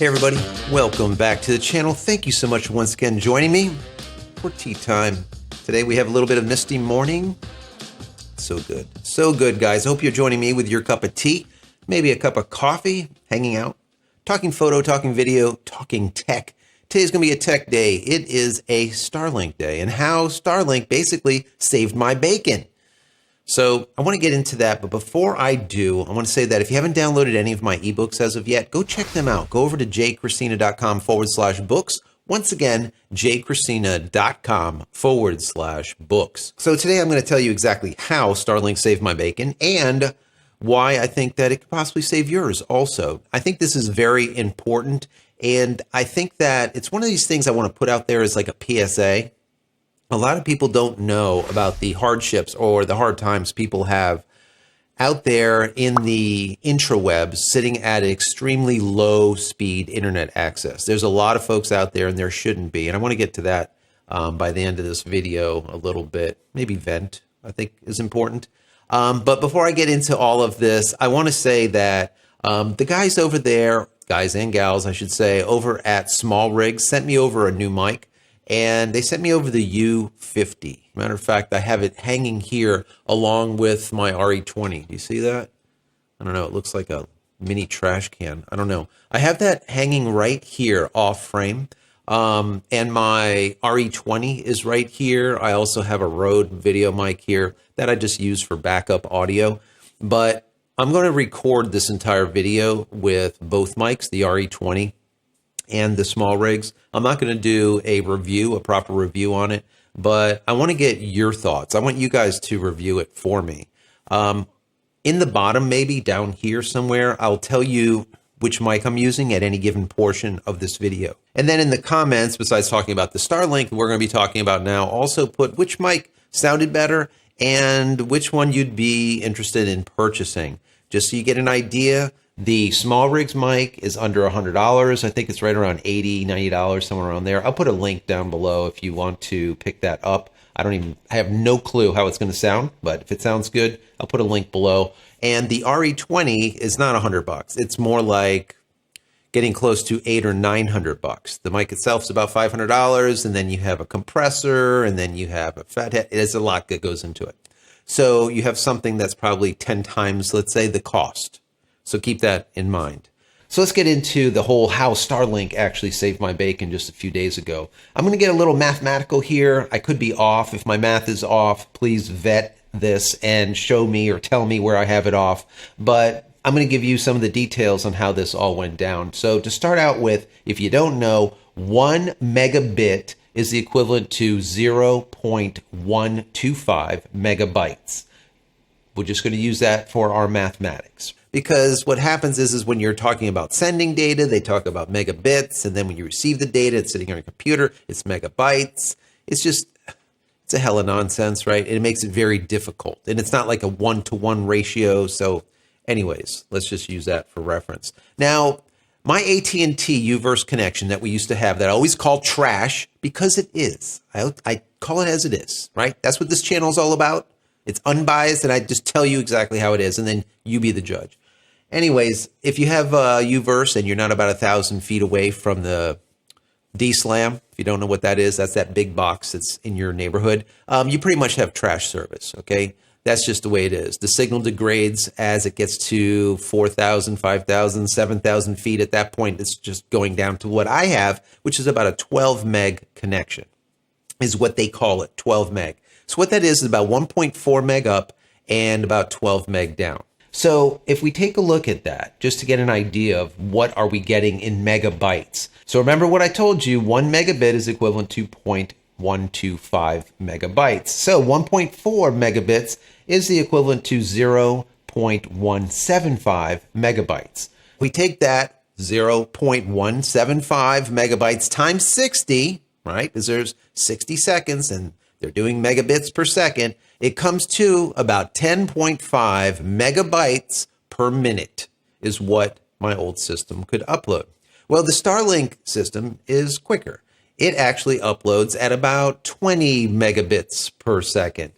Hey everybody, welcome back to the channel. Thank you so much once again joining me for tea time. Today we have a little bit of misty morning. So good guys. I hope you're joining me with your cup of tea, maybe a cup of coffee, hanging out, talking photo, talking video, talking tech. Today's gonna be a tech day. It is a Starlink day and how Starlink basically saved my bacon. So I want to get into that, but before I do, I want to say that if you haven't downloaded any of my ebooks as of yet, go check them out. Go over to JCristina.com/books. Once again, JCristina.com/books. So today I'm going to tell you exactly how Starlink saved my bacon and why I think that it could possibly save yours also. I think this is very important, and I think that it's one of these things I want to put out there as like a PSA. A lot of people don't know about the hardships or the hard times people have out there in the intrawebs sitting at extremely low speed internet access. There's a lot of folks out there and there shouldn't be. And I want to get to that by the end of this video a little bit. Maybe vent, I think is important. But before I get into all of this, I want to say that the guys over there, guys and gals, I should say, over at Smallrig sent me over a new mic. And they sent me over the U50. Matter of fact, I have it hanging here along with my RE20. Do you see that? I don't know. It looks like a mini trash can. I don't know. I have that hanging right here off frame. And my RE20 is right here. I also have a Rode video mic here that I just use for backup audio. But I'm going to record this entire video with both mics, the RE20 and the Smallrigs. I'm not going to do a proper review on it, but I want to get your thoughts. I want you guys to review it for me. In the bottom, maybe down here somewhere, I'll tell you which mic I'm using at any given portion of this video. And then in the comments, besides talking about the Starlink we're going to be talking about now, also put which mic sounded better and which one you'd be interested in purchasing, just so you get an idea. The Smallrigs mic is under $100. I think it's right around $80, $90, somewhere around there. I'll put a link down below if you want to pick that up. I have no clue how it's going to sound, but if it sounds good, I'll put a link below. And the RE20 is not $100. It's more like getting close to $800 or $900. The mic itself is about $500, and then you have a compressor, and then you have a fat head. There's a lot that goes into it. So you have something that's probably 10 times, let's say, the cost. So keep that in mind. So let's get into the whole how Starlink actually saved my bacon just a few days ago. I'm going to get a little mathematical here. I could be off. If my math is off, please vet this and show me or tell me where I have it off. But I'm going to give you some of the details on how this all went down. So to start out with, if you don't know, 1 megabit is the equivalent to 0.125 megabytes. We're just going to use that for our mathematics. Because what happens is when you're talking about sending data, they talk about megabits, and then when you receive the data, it's sitting on your computer, it's megabytes. It's a hell of nonsense, right? And it makes it very difficult. And it's not like a 1-to-1 ratio. So anyways, let's just use that for reference. Now, my AT&T U-verse connection that we used to have that I always call trash, because it is. I call it as it is, right? That's what this channel is all about. It's unbiased, and I just tell you exactly how it is, and then you be the judge. Anyways, if you have U-verse and you're not about 1,000 feet away from the D-Slam, if you don't know what that is, that's that big box that's in your neighborhood, you pretty much have trash service, okay? That's just the way it is. The signal degrades as it gets to 4,000, 5,000, 7,000 feet. At that point, it's just going down to what I have, which is about a 12 meg connection, is what they call it, 12 meg. So what that is about 1.4 meg up and about 12 meg down. So if we take a look at that, just to get an idea of what are we getting in megabytes. So remember what I told you, 1 megabit is equivalent to 0.125 megabytes. So 1.4 megabits is the equivalent to 0.175 megabytes. We take that 0.175 megabytes times 60, right? Because there's 60 seconds and they're doing megabits per second. It comes to about 10.5 megabytes per minute is what my old system could upload. Well, the Starlink system is quicker. It actually uploads at about 20 megabits per second.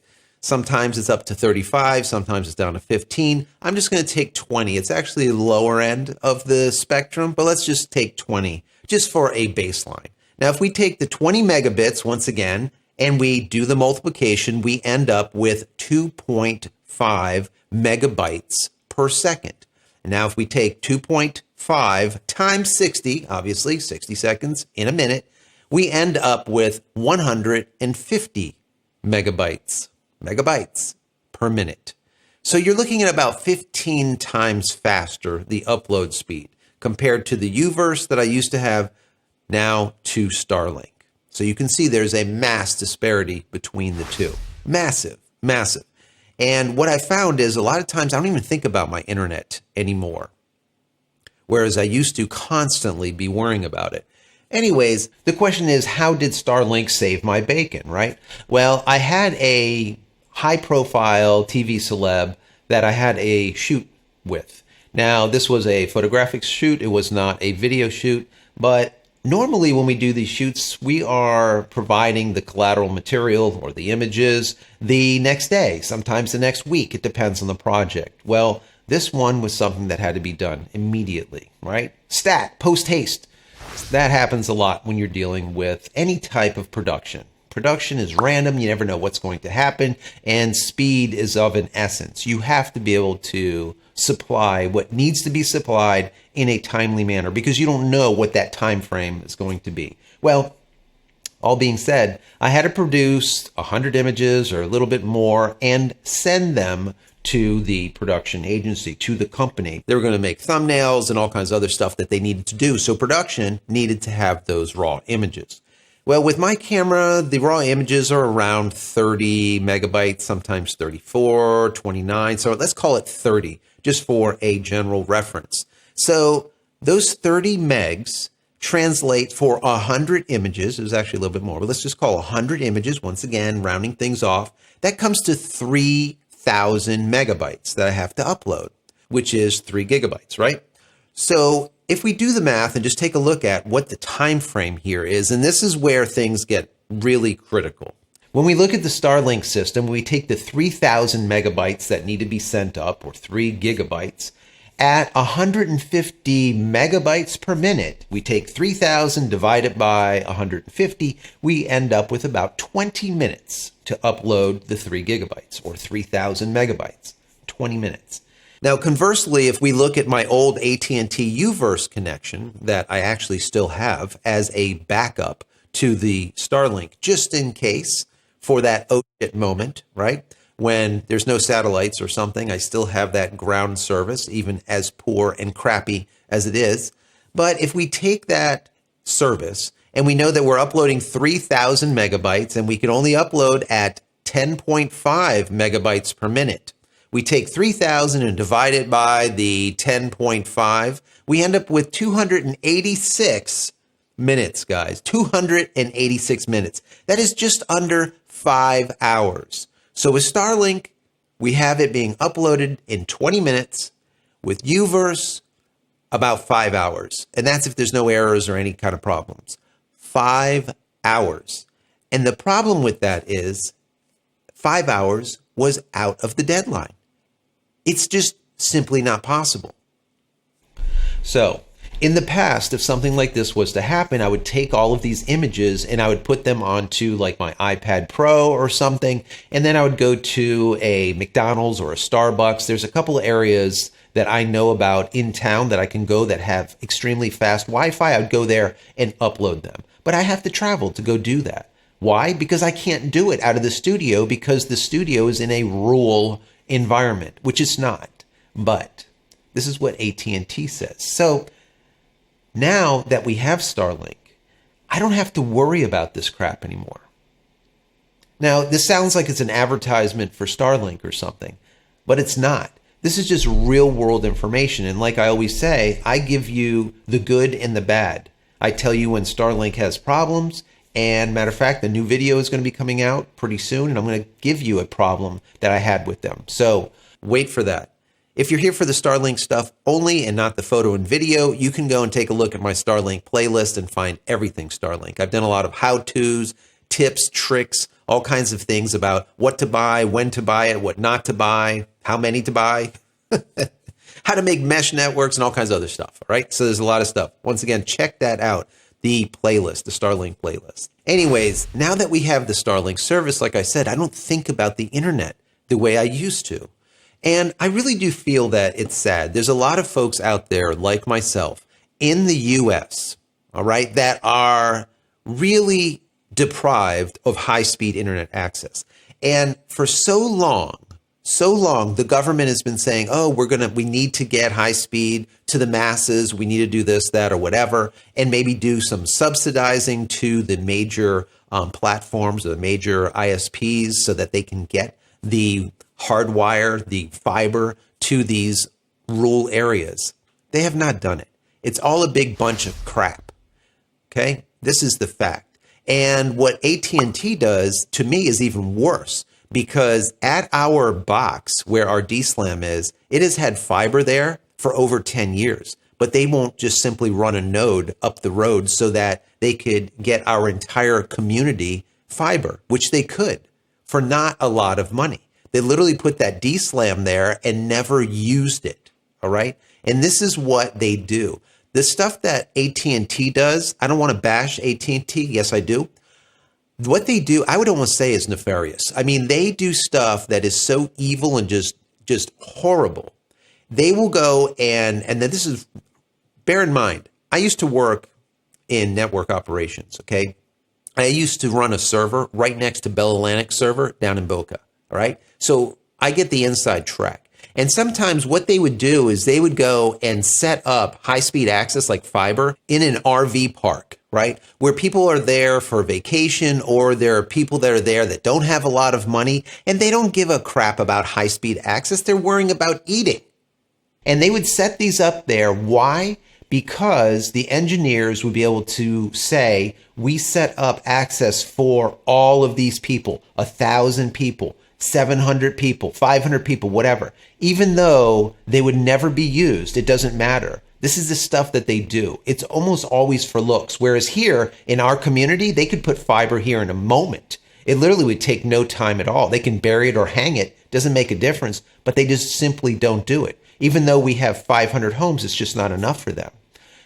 Sometimes it's up to 35, sometimes it's down to 15. I'm just going to take 20. It's actually the lower end of the spectrum, but let's just take 20 just for a baseline. Now, if we take the 20 megabits once again and we do the multiplication, we end up with 2.5 megabytes per second. And now if we take 2.5 times 60, obviously 60 seconds in a minute, we end up with 150 megabytes per minute. So you're looking at about 15 times faster the upload speed compared to the UVerse that I used to have, now to Starlink. So you can see there's a mass disparity between the two. Massive, massive. And what I found is a lot of times I don't even think about my internet anymore, whereas I used to constantly be worrying about it. Anyways, the question is, how did Starlink save my bacon, right? Well, I had a high-profile TV celeb that I had a shoot with. Now, this was a photographic shoot. It was not a video shoot, but normally when we do these shoots, we are providing the collateral material or the images the next day, sometimes the next week. It depends on the project. Well, this one was something that had to be done immediately, right? Post-haste. That happens a lot when you're dealing with any type of production. Production is random. You never know what's going to happen, and speed is of an essence. You have to be able to supply what needs to be supplied in a timely manner because you don't know what that time frame is going to be. Well, all being said, I had to produce 100 images or a little bit more and send them to the production agency, to the company. They were going to make thumbnails and all kinds of other stuff that they needed to do. So production needed to have those raw images. Well, with my camera, the raw images are around 30 megabytes, sometimes 34, 29. So let's call it 30, just for a general reference. So those 30 megs translate for 100 images. It was actually a little bit more, but let's just call 100 images, once again, rounding things off. That comes to 3,000 megabytes that I have to upload, which is 3 gigabytes, right? So if we do the math and just take a look at what the time frame here is, and this is where things get really critical. When we look at the Starlink system, we take the 3,000 megabytes that need to be sent up, or 3 gigabytes, at 150 megabytes per minute. We take 3,000 divided by 150, we end up with about 20 minutes to upload the 3 gigabytes, or 3,000 megabytes, 20 minutes. Now, conversely, if we look at my old AT&T UVerse connection that I actually still have as a backup to the Starlink, just in case for that oh shit moment, right? When there's no satellites or something, I still have that ground service, even as poor and crappy as it is. But if we take that service and we know that we're uploading 3,000 megabytes and we can only upload at 10.5 megabytes per minute, we take 3,000 and divide it by the 10.5. We end up with 286 minutes, guys. 286 minutes. That is just under 5 hours. So with Starlink, we have it being uploaded in 20 minutes. With UVerse, about 5 hours. And that's if there's no errors or any kind of problems. 5 hours. And the problem with that is 5 hours was out of the deadline. It's just simply not possible. So, in the past, if something like this was to happen, I would take all of these images and I would put them onto like my iPad Pro or something, and then I would go to a McDonald's or a Starbucks. There's a couple of areas that I know about in town that I can go that have extremely fast Wi-Fi. I would go there and upload them. But I have to travel to go do that. Why? Because I can't do it out of the studio because the studio is in a rural environment, which it's not. But this is what AT&T says. So now that we have Starlink, I don't have to worry about this crap anymore. Now, this sounds like it's an advertisement for Starlink or something, but it's not. This is just real world information. And like I always say, I give you the good and the bad. I tell you when Starlink has problems. And matter of fact, the new video is going to be coming out pretty soon, and I'm going to give you a problem that I had with them. So wait for that. If you're here for the Starlink stuff only and not the photo and video, you can go and take a look at my Starlink playlist and find everything Starlink. I've done a lot of how-tos, tips, tricks, all kinds of things about what to buy, when to buy it, what not to buy, how many to buy, how to make mesh networks, and all kinds of other stuff. All right. So there's a lot of stuff. Once again, check that out. The playlist, the Starlink playlist. Anyways, now that we have the Starlink service, like I said, I don't think about the internet the way I used to. And I really do feel that it's sad. There's a lot of folks out there like myself in the US, all right, that are really deprived of high-speed internet access. And for so long, the government has been saying, oh, we need to get high speed to the masses. We need to do this, that, or whatever, and maybe do some subsidizing to the major platforms or the major ISPs so that they can get the hardwire, the fiber to these rural areas. They have not done it. It's all a big bunch of crap. Okay? This is the fact. And what AT&T does to me is even worse, because at our box where our DSLAM is, it has had fiber there for over 10 years, but they won't just simply run a node up the road so that they could get our entire community fiber, which they could for not a lot of money. They literally put that DSLAM there and never used it. All right. And this is what they do. The stuff that AT&T does, I don't want to bash AT&T. Yes, I do. What they do, I would almost say, is nefarious. I mean, they do stuff that is so evil and just horrible. They will go and then this is, bear in mind, I used to work in network operations, okay? I used to run a server right next to Bell Atlantic server down in Boca, all right? So I get the inside track. And sometimes what they would do is they would go and set up high-speed access like fiber in an RV park, right? Where people are there for vacation, or there are people that are there that don't have a lot of money and they don't give a crap about high-speed access. They're worrying about eating. And they would set these up there. Why? Because the engineers would be able to say, we set up access for all of these people, 1,000 people, 700 people, 500 people, whatever. Even though they would never be used, it doesn't matter. This is the stuff that they do. It's almost always for looks. Whereas here in our community, they could put fiber here in a moment. It literally would take no time at all. They can bury it or hang it. Doesn't make a difference, but they just simply don't do it. Even though we have 500 homes, it's just not enough for them.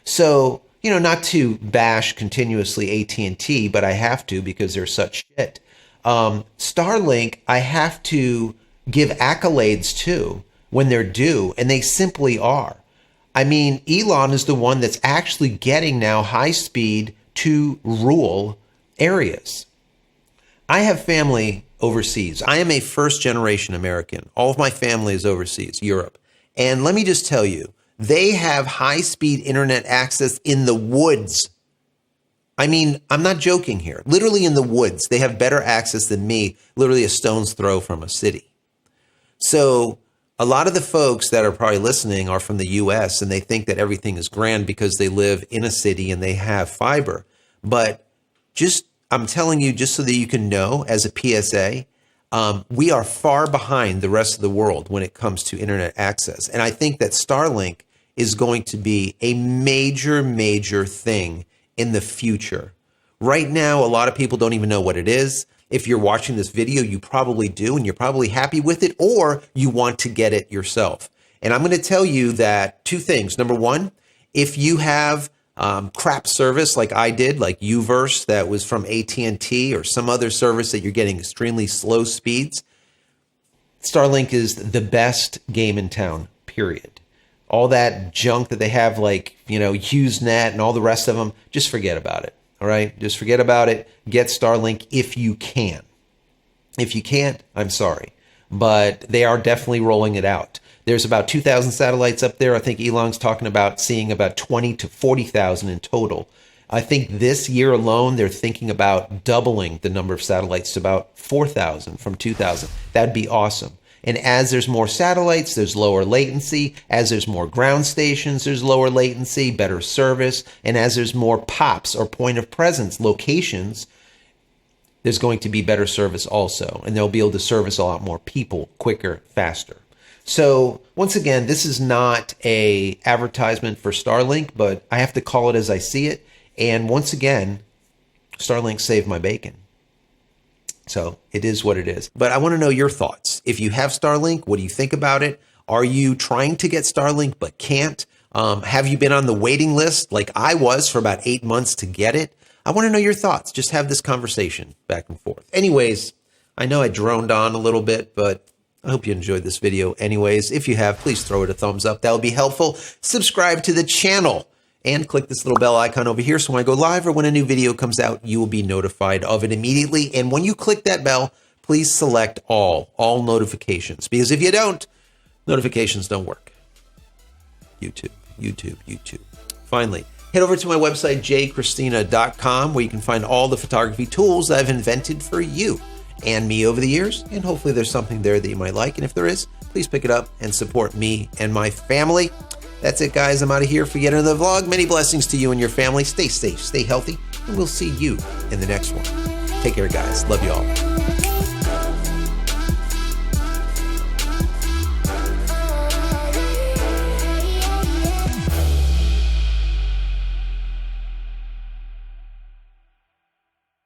So, not to bash continuously AT&T, but I have to because they're such shit. Starlink, I have to give accolades to when they're due, and they simply are. I mean, Elon is the one that's actually getting now high speed to rural areas. I have family overseas. I am a first generation American. All of my family is overseas, Europe. And let me just tell you, they have high speed internet access in the woods. I mean, I'm not joking here. Literally in the woods, they have better access than me, literally a stone's throw from a city. So a lot of the folks that are probably listening are from the US, and they think that everything is grand because they live in a city and they have fiber. But I'm telling you, just so that you can know as a PSA, we are far behind the rest of the world when it comes to internet access. And I think that Starlink is going to be a major, major thing in the future. Right now, a lot of people don't even know what it is. If you're watching this video, you probably do, and you're probably happy with it, or you want to get it yourself. And I'm going to tell you that two things. Number one, if you have crap service like I did, like Uverse that was from AT&T or some other service that you're getting extremely slow speeds, Starlink is the best game in town, period. All that junk that they have, like, HughesNet and all the rest of them, just forget about it. All right? Just forget about it. Get Starlink if you can. If you can't, I'm sorry. But they are definitely rolling it out. There's about 2,000 satellites up there. I think Elon's talking about seeing about 20 to 40,000 in total. I think this year alone, they're thinking about doubling the number of satellites to about 4,000 from 2,000. That'd be awesome. And as there's more satellites, there's lower latency. As there's more ground stations, there's lower latency, better service. And as there's more POPs or point of presence locations, there's going to be better service also. And they'll be able to service a lot more people quicker, faster. So once again, this is not an advertisement for Starlink, but I have to call it as I see it. And once again, Starlink saved my bacon. So it is what it is. But I want to know your thoughts. If you have Starlink, what do you think about it? Are you trying to get Starlink but can't? Have you been on the waiting list like I was for about 8 months to get it? I want to know your thoughts. Just have this conversation back and forth. Anyways, I know I droned on a little bit, but I hope you enjoyed this video anyways. If you have, please throw it a thumbs up. That would be helpful. Subscribe to the channel and click this little bell icon over here so when I go live or when a new video comes out, you will be notified of it immediately. And when you click that bell, please select all notifications, because if you don't, notifications don't work. YouTube. Finally, head over to my website, JCristina.com, where you can find all the photography tools that I've invented for you and me over the years, and hopefully there's something there that you might like. And if there is, please pick it up and support me and my family. That's it, guys. I'm out of here for yet another vlog. Many blessings to you and your family. Stay safe, stay healthy, and we'll see you in the next one. Take care, guys. Love you all.